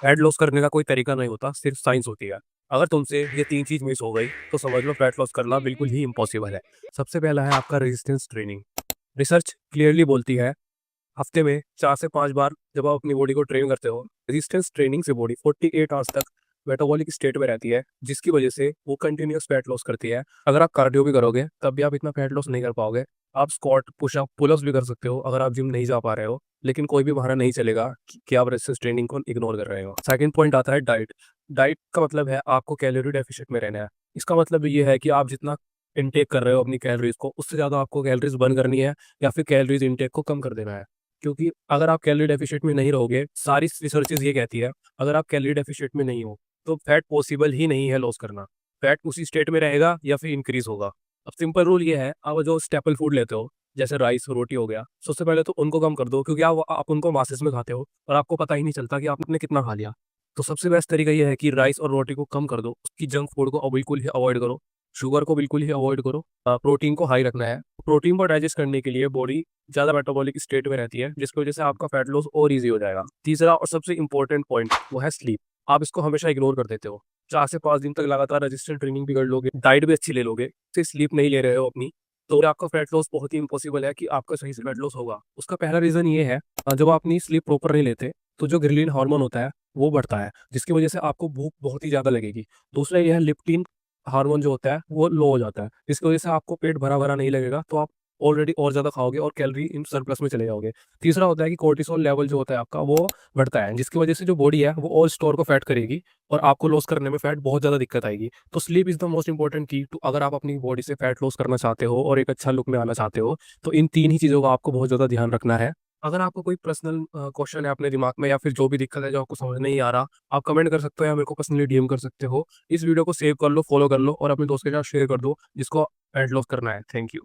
Fat loss करने का कोई तरीका नहीं होता, सिर्फ साइंस होती है। अगर तुमसे ये 3 चीज़ मिस हो गई, तो समझ लो फैट लॉस करना बिल्कुल ही इम्पॉसिबल है। सबसे पहला है आपका रेजिस्टेंस ट्रेनिंग। रिसर्च क्लियरली बोलती है, हफ्ते में 4 से 5 बार जब आप अपनी बॉडी को ट्रेन करते हो, रेजिस्टेंस ट्रेनिंग से बॉडी 48 आवर्स तक मेटाबॉलिक स्टेट में रहती है, जिसकी वजह से वो कंटिन्यूअस फैट लॉस करती है। अगर आप कार्डियो भी करोगे, तब भी आप इतना फैट लॉस नहीं कर पाओगे। आप स्क्वाट, पुशअप, पुलअप्स भी कर सकते हो अगर आप जिम नहीं जा पा रहे हो, लेकिन कोई भी बहाना नहीं चलेगा कि आप रेजिस्टेंस ट्रेनिंग को इग्नोर कर रहे हो। सेकंड पॉइंट आता है डाइट। डाइट का मतलब है आपको कैलोरी डेफिसिट में रहना है। इसका मतलब ये है कि आप जितना इनटेक कर रहे हो अपनी कैलोरीज को, उससे ज़्यादा आपको कैलोरीज बर्न करनी है या फिर कैलोरीज इनटेक को कम कर देना है। क्योंकि अगर आप कैलोरी डेफिशिएट में नहीं रहोगे, सारी रिसर्चेज़ ये कहती है, अगर आप कैलोरी डेफिशिएट में नहीं हो, तो फैट पॉसिबल ही नहीं है लॉस करना। फैट उसी स्टेट में रहेगा या फिर इंक्रीज़ होगा। अब सिंपल रूल ये है, आप जो स्टेपल फूड लेते हो, जैसे राइस, रोटी हो गया, सबसे पहले तो उनको कम कर दो, क्योंकि आप उनको मासेस में खाते हो और आपको पता ही नहीं चलता कि आपने कितना खा लिया। तो सबसे बेस्ट तरीका ये है कि राइस और रोटी को कम कर दो, उसकी जंक फूड को बिल्कुल ही अवॉइड करो, शुगर को बिल्कुल ही अवॉइड करो। प्रोटीन को हाई रखना है। प्रोटीन को डाइजेस्ट करने के लिए बॉडी ज़्यादा मेटाबॉलिक स्टेट में रहती है, जिसकी वजह से आपका फैट लॉस और ईज़ी हो जाएगा। तीसरा और सबसे इम्पोर्टेंट पॉइंट वो है स्लीप। आप इसको हमेशा इग्नोर कर देते हो। 4 से 5 दिन तक लगातार रेजिस्टेंट ट्रेनिंग भी कर लोगे, डाइट भी अच्छी ले लोगे, फिर स्लीप नहीं ले रहे हो अपनी, तो आपका फैट लॉस बहुत ही इम्पॉसिबल है कि आपका सही से फैट लॉस होगा। उसका पहला रीज़न ये है, जब आप अपनी स्लीप प्रॉपर नहीं लेते, तो जो ग्रेलिन हार्मोन होता है, वो बढ़ता है, जिसकी वजह से आपको भूख बहुत ही ज़्यादा लगेगी। दूसरा ये है लेप्टिन हार्मोन जो होता है, वो लो हो जाता है, जिसकी वजह से आपको पेट भरा-भरा नहीं लगेगा, तो आप ऑलरेडी और ज़्यादा खाओगे और कैलोरी इन सरप्लस में चले जाओगे। तीसरा होता है कि कोर्टिसोल लेवल जो होता है आपका, वो बढ़ता है, जिसकी वजह से जो बॉडी है वो और स्टोर को फैट करेगी और आपको लॉस करने में फैट बहुत ज़्यादा दिक्कत आएगी। तो sleep is the most important की टू, अगर आप अपनी बॉडी से फैट लॉस करना चाहते हो और एक अच्छा लुक में आना चाहते हो, तो इन 3 ही चीज़ों का आपको बहुत ज़्यादा ध्यान रखना है। अगर आपको कोई पर्सनल क्वेश्चन है अपने दिमाग में, या फिर जो भी दिक्कत है जो आपको समझ नहीं आ रहा, आप कमेंट कर सकते हो या मेरे को पर्सनली डीएम कर सकते हो। इस वीडियो को सेव कर लो, फॉलो कर लो और अपने दोस्त के साथ शेयर कर दो जिसको फैट लॉस करना है। Thank you.